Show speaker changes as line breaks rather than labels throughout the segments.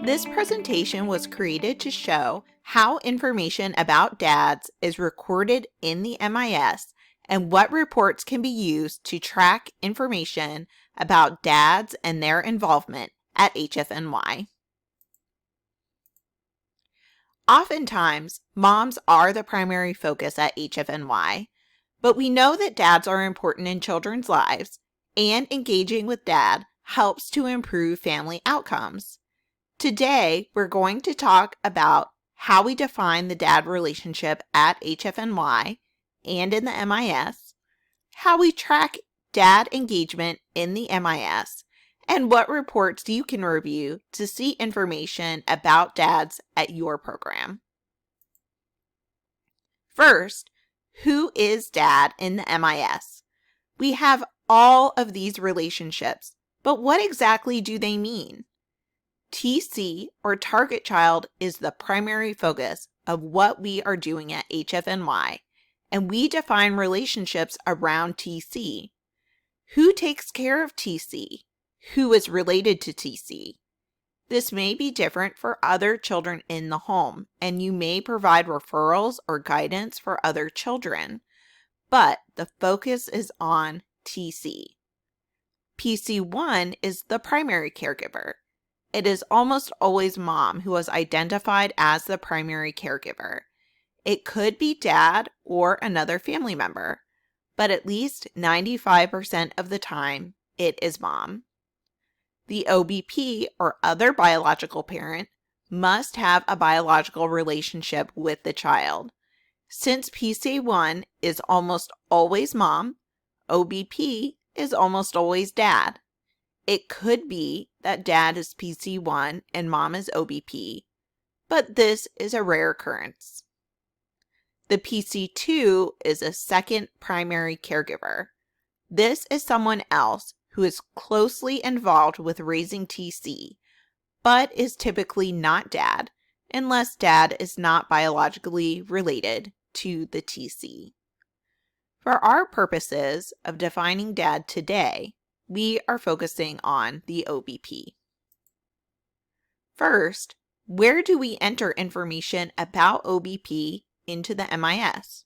This presentation was created to show how information about dads is recorded in the MIS and what reports can be used to track information about dads and their involvement at HFNY. Oftentimes, moms are the primary focus at HFNY, but we know that dads are important in children's lives, and engaging with dad helps to improve family outcomes. Today, we're going to talk about how we define the dad relationship at HFNY and in the MIS, how we track dad engagement in the MIS, and what reports you can review to see information about dads at your program. First, who is dad in the MIS? We have all of these relationships, but what exactly do they mean? TC, or target child, is the primary focus of what we are doing at HFNY, and we define relationships around TC. Who takes care of TC? Who is related to TC? This may be different for other children in the home, and you may provide referrals or guidance for other children, but the focus is on TC. PC1 is the primary caregiver. It is almost always mom who is identified as the primary caregiver. It could be dad or another family member, but at least 95% of the time, it is mom. The OBP, or other biological parent, must have a biological relationship with the child. Since PC1 is almost always mom, OBP is almost always dad. It could be that dad is PC1 and mom is OBP, but this is a rare occurrence. The PC2 is a second primary caregiver. This is someone else who is closely involved with raising TC, but is typically not dad, unless dad is not biologically related to the TC. For our purposes of defining dad today, we are focusing on the OBP. First, where do we enter information about OBP into the MIS?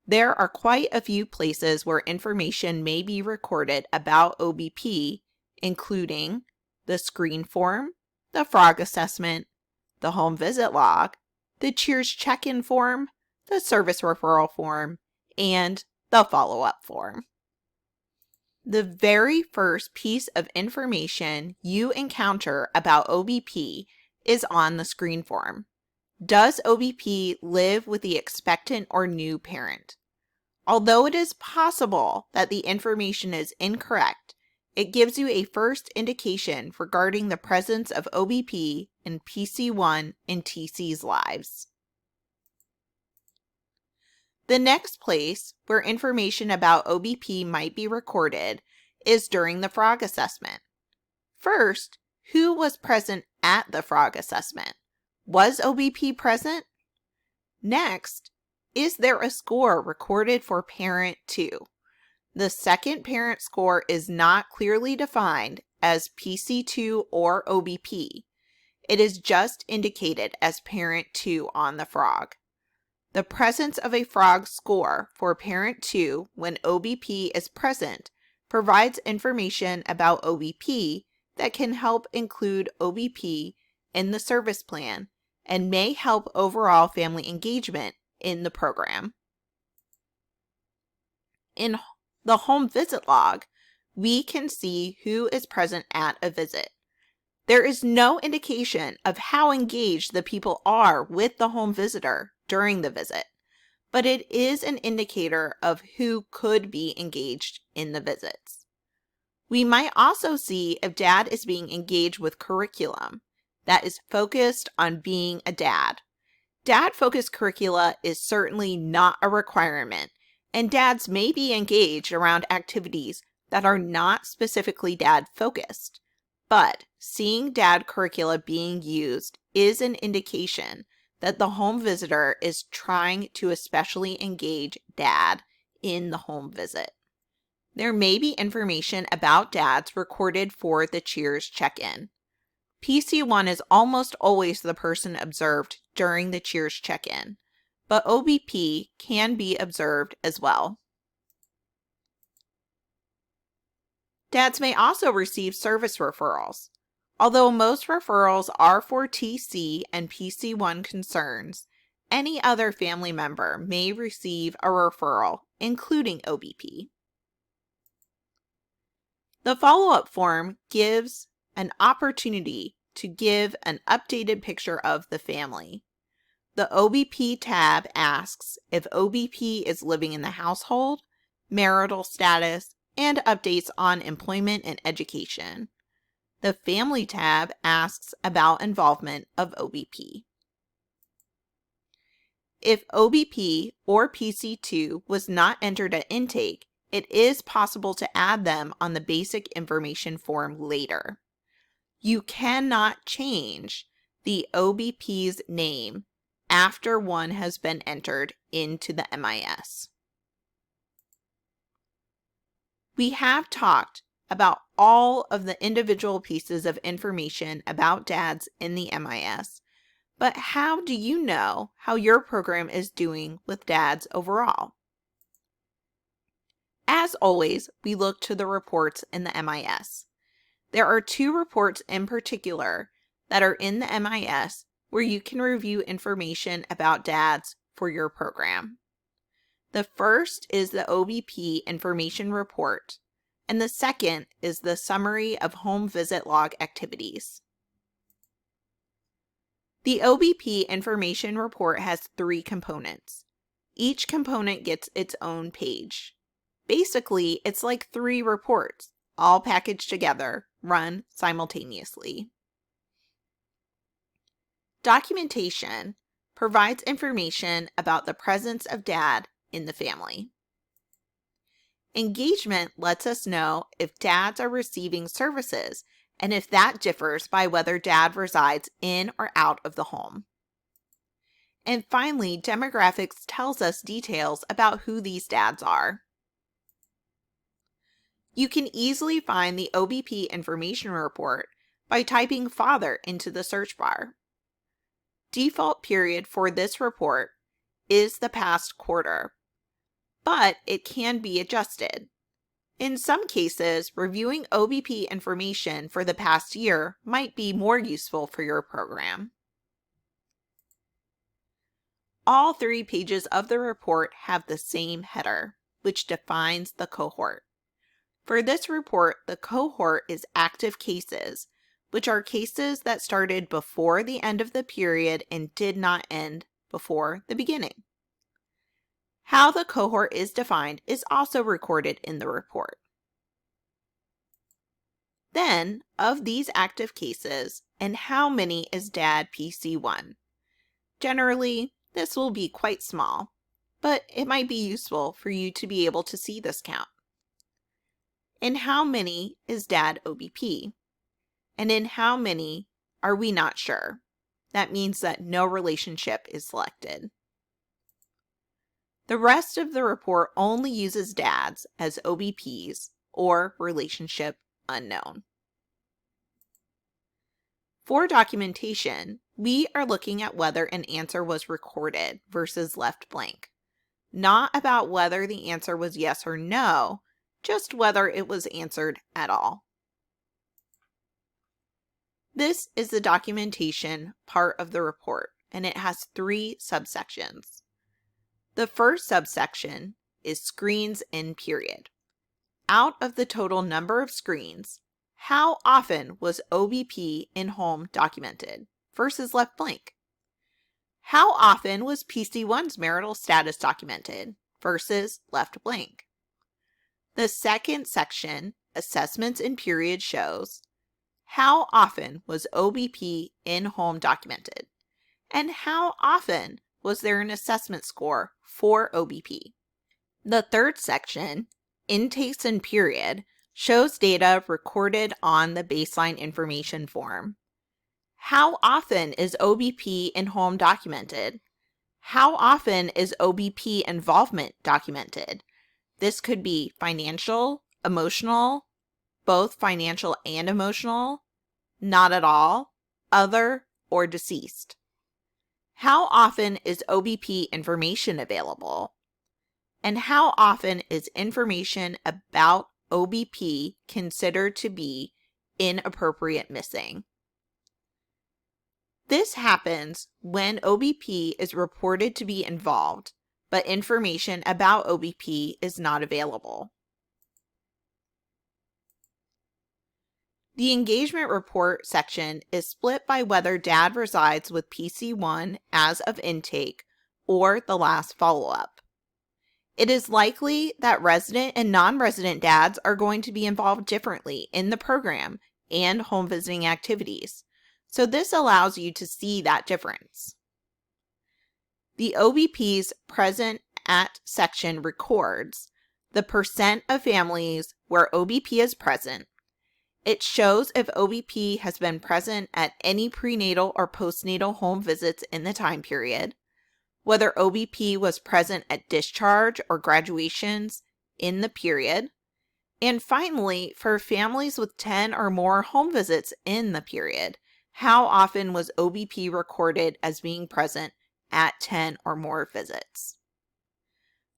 There are quite a few places where information may be recorded about OBP, including the screen form, the frog assessment, the home visit log, the Cheers check-in form, the service referral form, and the follow-up form. The very first piece of information you encounter about OBP is on the screen form. Does OBP live with the expectant or new parent? Although it is possible that the information is incorrect, it gives you a first indication regarding the presence of OBP in PC1 and TC's lives. The next place where information about OBP might be recorded is during the frog assessment. First, who was present at the frog assessment? Was OBP present? Next, is there a score recorded for parent 2? The second parent score is not clearly defined as PC2 or OBP. It is just indicated as parent 2 on the frog. The presence of a frog score for parent 2 when OBP is present provides information about OBP that can help include OBP in the service plan and may help overall family engagement in the program. In the home visit log, we can see who is present at a visit. There is no indication of how engaged the people are with the home visitor during the visit, but it is an indicator of who could be engaged in the visits. We might also see if dad is being engaged with curriculum that is focused on being a dad. Dad-focused curricula is certainly not a requirement, and dads may be engaged around activities that are not specifically dad-focused, but seeing dad curricula being used is an indication that the home visitor is trying to especially engage dad in the home visit. There may be information about dads recorded for the Cheers check-in. PC1 is almost always the person observed during the Cheers check-in, but OBP can be observed as well. Dads may also receive service referrals. Although most referrals are for TC and PC1 concerns, any other family member may receive a referral, including OBP. The follow-up form gives an opportunity to give an updated picture of the family. The OBP tab asks if OBP is living in the household, marital status, and updates on employment and education. The Family tab asks about involvement of OBP. If OBP or PC2 was not entered at intake, it is possible to add them on the basic information form later. You cannot change the OBP's name after one has been entered into the MIS. We have talked about all of the individual pieces of information about dads in the MIS, but how do you know how your program is doing with dads overall? As always, we look to the reports in the MIS. There are 2 reports in particular that are in the MIS where you can review information about dads for your program. The first is the OBP information report, and the second is the summary of home visit log activities. The OBP information report has 3 components. Each component gets its own page. Basically, it's like 3 reports, all packaged together, run simultaneously. Documentation provides information about the presence of dad in the family. Engagement lets us know if dads are receiving services and if that differs by whether dad resides in or out of the home. And finally, demographics tells us details about who these dads are. You can easily find the OBP information report by typing father into the search bar. Default period for this report is the past quarter, but it can be adjusted. In some cases, reviewing OBP information for the past year might be more useful for your program. All 3 pages of the report have the same header, which defines the cohort. For this report, the cohort is active cases, which are cases that started before the end of the period and did not end before the beginning. How the cohort is defined is also recorded in the report. Then, of these active cases, and how many is dad PC1? Generally, this will be quite small, but it might be useful for you to be able to see this count. In how many is dad OBP? And in how many are we not sure? That means that no relationship is selected. The rest of the report only uses dads as OBPs or relationship unknown. For documentation, we are looking at whether an answer was recorded versus left blank. Not about whether the answer was yes or no, just whether it was answered at all. This is the documentation part of the report, and it has 3 subsections. The first subsection is screens in period. Out of the total number of screens, how often was OBP in home documented versus left blank? How often was PC1's marital status documented versus left blank? The second section, assessments in period, shows how often was OBP in home documented and how often was there an assessment score for OBP. The third section, intakes in period, shows data recorded on the baseline information form. How often is OBP in home documented? How often is OBP involvement documented? This could be financial, emotional, both financial and emotional, not at all, other, or deceased. How often is OBP information available? And how often is information about OBP considered to be inappropriate missing? This happens when OBP is reported to be involved, but information about OBP is not available. The engagement report section is split by whether dad resides with PC1 as of intake or the last follow-up. It is likely that resident and non-resident dads are going to be involved differently in the program and home visiting activities, so this allows you to see that difference. The OBP's present at section records the percent of families where OBP is present. It shows if OBP has been present at any prenatal or postnatal home visits in the time period, whether OBP was present at discharge or graduations in the period, and finally, for families with 10 or more home visits in the period, how often was OBP recorded as being present at 10 or more visits.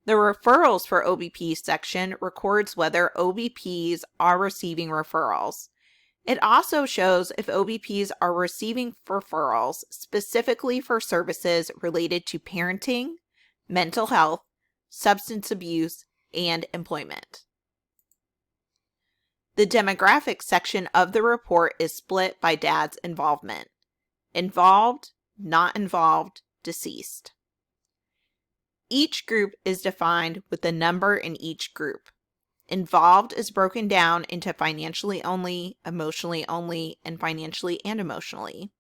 The referrals for OBP section records whether OBPs are receiving referrals. It also shows if OBPs are receiving referrals specifically for services related to parenting, mental health, substance abuse, and employment. The demographics section of the report is split by dad's involvement. Involved, not involved, deceased. Each group is defined with the number in each group. Involved is broken down into financially only, emotionally only, and financially and emotionally.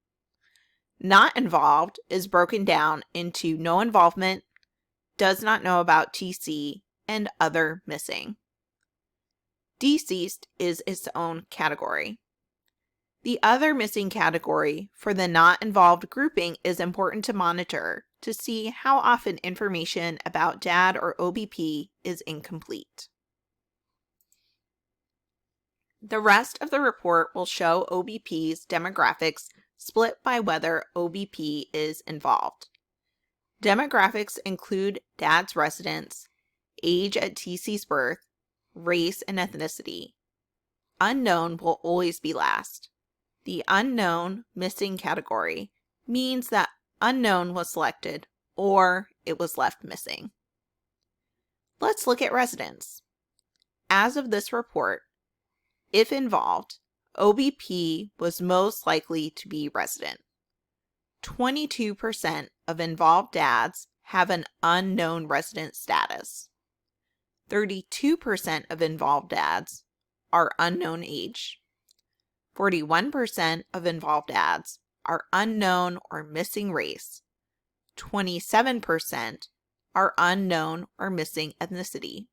Not involved is broken down into no involvement, does not know about TC, and other missing. Deceased is its own category. The other missing category for the not involved grouping is important to monitor to see how often information about dad or OBP is incomplete. The rest of the report will show OBP's demographics split by whether OBP is involved. Demographics include dad's residence, age at TC's birth, race and ethnicity. Unknown will always be last. The unknown missing category means that unknown was selected or it was left missing. Let's look at residence. As of this report, if involved, OBP was most likely to be resident. 22% of involved dads have an unknown resident status. 32% of involved dads are unknown age. 41% of involved dads are unknown or missing race. 27% are unknown or missing ethnicity.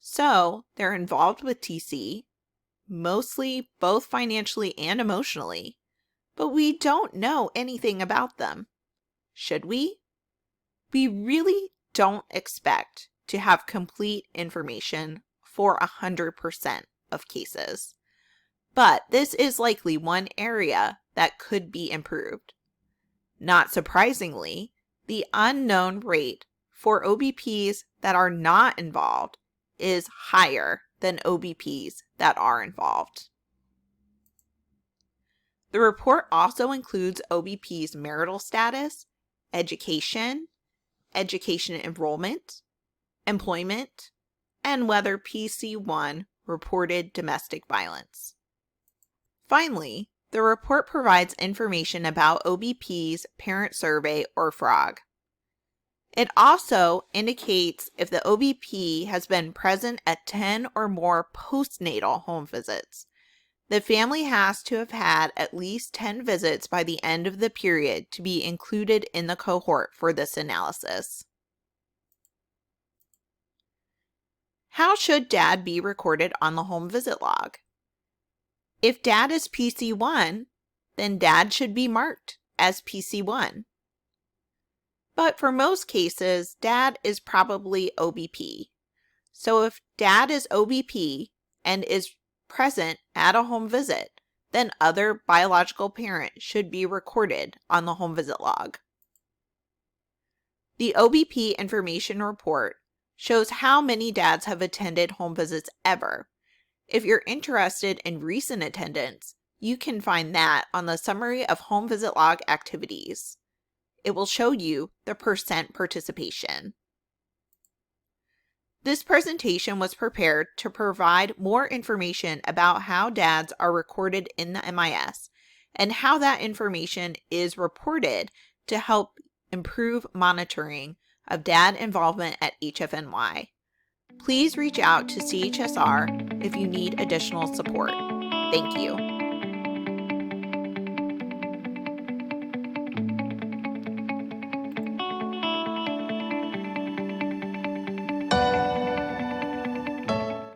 So they're involved with TC, mostly both financially and emotionally, but we don't know anything about them. Should we? We really don't expect to have complete information for 100% of cases. But this is likely one area that could be improved. Not surprisingly, the unknown rate for OBPs that are not involved is higher than OBPs that are involved. The report also includes OBP's marital status, education enrollment, employment, and whether PC1 reported domestic violence. Finally, the report provides information about OBP's parent survey or FROG. It also indicates if the OBP has been present at 10 or more postnatal home visits. The family has to have had at least 10 visits by the end of the period to be included in the cohort for this analysis. How should dad be recorded on the home visit log? If dad is PC1, then dad should be marked as PC1. But for most cases, dad is probably OBP. So if dad is OBP and is present at a home visit, then other biological parent should be recorded on the home visit log. The OBP information report shows how many dads have attended home visits ever. If you're interested in recent attendance, you can find that on the Summary of Home Visit Log Activities. It will show you the percent participation. This presentation was prepared to provide more information about how dads are recorded in the MIS and how that information is reported to help improve monitoring of dad involvement at HFNY. Please reach out to CHSR if you need additional support. Thank you.